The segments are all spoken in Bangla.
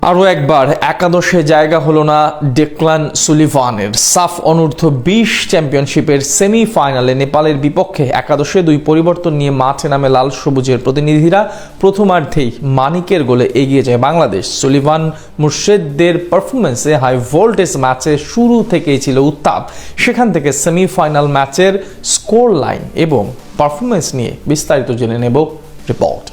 আরও একবার একাদশে জায়গা হলো না ডেক্লান সুলিভানের। সাফ অনূর্ধ্ব 20 চ্যাম্পিয়নশিপের সেমিফাইনালে নেপালের বিপক্ষে একাদশে দুই পরিবর্তন নিয়ে মাঠে নামে লাল সবুজের প্রতিনিধিরা। প্রথমার্ধেই মানিকের গোলে এগিয়ে যায় বাংলাদেশ। সুলিভান মুর্শেদদের পারফরমেন্সে হাই ভোল্টেজ ম্যাচে শুরু থেকেই ছিল উত্তাপ। সেখান থেকে সেমিফাইনাল ম্যাচের স্কোর লাইন এবং পারফরমেন্স নিয়ে বিস্তারিত জেনে নেব রিপোর্ট।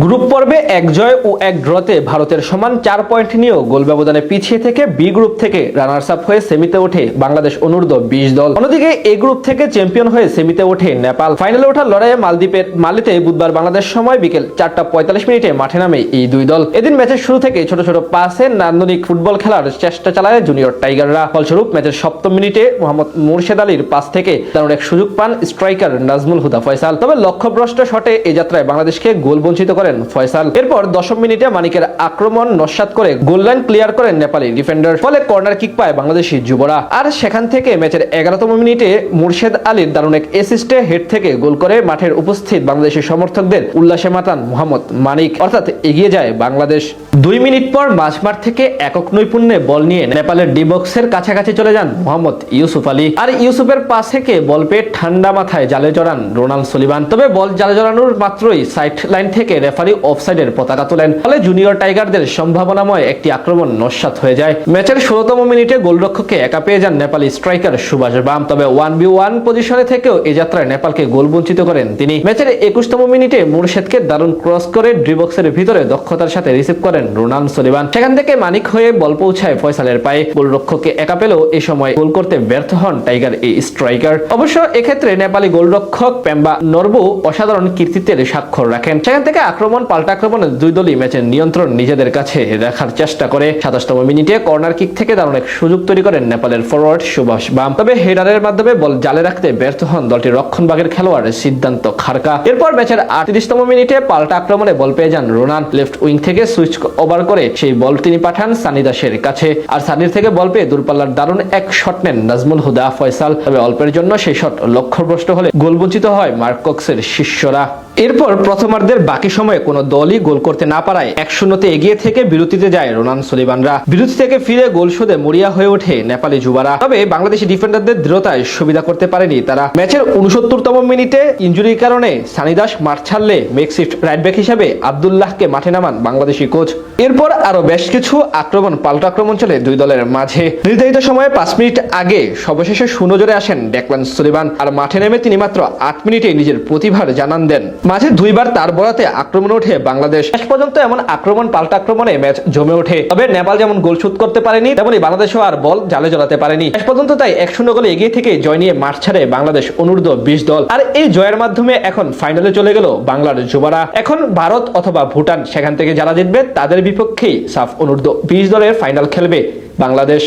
গ্রুপ পর্বে এক জয় ও এক ড্রতে ভারতের সমান 4 পয়েন্ট নিয়েও গোল ব্যবধানে পিছিয়ে থেকে বি গ্রুপ থেকে রানার্স আপ হয়ে সেমিতে ওঠে বাংলাদেশ অনূর্ধ্ব 20 দল। অন্যদিকে এ গ্রুপ থেকে চ্যাম্পিয়ন হয়ে সেমিতে ওঠে নেপাল। ফাইনালে ওঠার লড়াইয়ে মালদ্বীপের মালিতে বুধবার বাংলাদেশ সময় বিকেল 4:45 মিনিটে মাঠে নামে এই দুই দল। এদিন ম্যাচের শুরু থেকে ছোট ছোট পাসে নান্দনিক ফুটবল খেলার চেষ্টা চালায় জুনিয়র টাইগাররা। ফলস্বরূপ ম্যাচের 7ম মিনিটে মোহাম্মদ মুর্শেদ আলীর পাস থেকে দারুণ এক সুযোগ পান স্ট্রাইকার নাজমুল হুদা ফয়সাল। তবে লক্ষ্যভ্রষ্ট শটে এই যাত্রায় বাংলাদেশকে গোল বঞ্চিত করেন ফয়সাল। এরপর 10ম মিনিটে মানিকের আক্রমণ নস্যাৎ করে গোল লাইন ক্লিয়ার করেন নেপালি ডিফেন্ডার। ফলে কর্নার কিক পায় বাংলাদেশি যুবরা। আর সেখান থেকে ম্যাচের 11তম মিনিটে মুর্শেদ আলীর দারুণ এক অ্যাসিস্টে হেড থেকে গোল করে মাঠের উপস্থিত বাংলাদেশি সমর্থকদের উল্লাসে মাতান মোহাম্মদ মানিক। অর্থাৎ এগিয়ে যায় বাংলাদেশ। 2 মিনিট পর মাঝমাঠ থেকে একক নৈপুণ্যে বল নিয়ে নেপালের ডি বক্সের কাছাকাছি চলে যান মোহাম্মদ ইউসুফ আলী। আর ইউসুফের পাস থেকে বল পেয়ে ঠান্ডা মাথায় জালে জড়ান রোনাল্ড সুলিভান। তবে বল জালে জড়ানোর মাত্রই সাইড লাইন থেকে রেফারি অফসাইডের পতাকা তোলেন। ফলে জুনিয়র টাইগারদের সম্ভাবনাময় একটি আক্রমণ নস্যাৎ হয়ে যায়। ম্যাচের 16তম মিনিটে গোলরক্ষককে একা পেয়ে যান নেপালি স্ট্রাইকার সুভাষ বাম। তবে 1v1 পজিশনে থেকেও এই যাত্রায় নেপালকে গোল বঞ্চিত করেন তিনি। ম্যাচের 21তম মিনিটে মুর্শেদকে দারুণ ক্রস করে ডি বক্সের ভিতরে দক্ষতার সাথে রিসিভ করেন রোনাল্ড সুলিভান। সেখান থেকে মানিক হয়ে বল পৌঁছায় ফয়সালের পায়ে। গোলরক্ষককে একা পেলেও এই সময় গোল করতে ব্যর্থ হন টাইগার এই স্ট্রাইকার। অবশ্য এক্ষেত্রে নেপালি গোলরক্ষক পেম্বা নরবু অসাধারণ কীর্তিত্বের স্বাক্ষর রাখেন। সেখান থেকে আক্রমণ পাল্টা আক্রমণে দুই দলই ম্যাচের নিয়ন্ত্রণ নিজেদের কাছে রাখার চেষ্টা করে। 27তম মিনিটে কর্নার কিক থেকে দারুণ এক সুযোগ তৈরি করেন নেপালের ফরওয়ার্ড সুভাষ বাম। তবে হেডারের মাধ্যমে বল জালে রাখতে ব্যর্থ হন দলটির রক্ষণভাগের খেলোয়াড় সিদ্ধান্ত খারকা। এরপর ম্যাচের 38তম মিনিটে পাল্টা আক্রমণে বল পেয়ে যান রোনান। লেফট উইং থেকে সুইচ ওভার করে সেই বল তিনি পাঠান সানি দাসের কাছে। আর সানির থেকে বল পেয়ে দূরপাল্লার দারুণ এক শট নেন নাজমুল হুদা ফয়সাল। তবে অল্পের জন্য সেই শট লক্ষ্যভ্রষ্ট হলে গোল বঞ্চিত হয় মার্ক কক্সের শিষ্যরা। এরপর প্রথমার্ধের বাকি সময়ে কোনো দলই গোল করতে না পারায় 1-0 এগিয়ে থেকে বিরতিতে যায় রোনাল্ড সুলিভানরা। বিরতি থেকে ফিরে গোল শোধে মরিয়া হয়ে ওঠে নেপালি যুবারা। তবে বাংলাদেশি ডিফেন্ডারদের দৃঢ়তায় সুবিধা করতে পারেনি তারা। ম্যাচের 69তম মিনিটে ইনজুরির কারণে সানি দাস মাঠ ছাড়লে মেকশিফট রাইট ব্যাক হিসেবে আব্দুল্লাহকে মাঠে নামান বাংলাদেশি কোচ। এরপর আরো বেশ কিছু আক্রমণ পাল্টা আক্রমণ চলে দুই দলের মাঝে। নির্ধারিত সময়ে 5 মিনিট আগে সবশেষে শূন্যজোরে আসেন ডেক্লান সুলিভান। আর মাঠে নেমে তিনি মাত্র 8 মিনিটে নিজের প্রতিভার জানান দেন। মাঝে দুইবার তার বরাতে আক্রমণ ওঠে বাংলাদেশ। শেষ পর্যন্ত এমন আক্রমণ পাল্টা আক্রমণে ম্যাচ জমে ওঠে। তবে নেপাল যেমন গোল শোধ করতে পারেনি, তেমনি বাংলাদেশও আর বল জালে জড়াতে পারেনি। শেষ পর্যন্ত তাই 1-0 গোলে এগিয়ে থেকে জয় নিয়ে মাঠ ছাড়ে বাংলাদেশ অনূর্ধ্ব 20 দল। আর এই জয়ের মাধ্যমে এখন ফাইনালে চলে গেল বাংলার যুবরা। এখন ভারত অথবা ভুটান, সেখান থেকে যারা জিতবে তাদের বিপক্ষেই সাফ অনূর্ধ্ব 20 দলের ফাইনাল খেলবে বাংলাদেশ।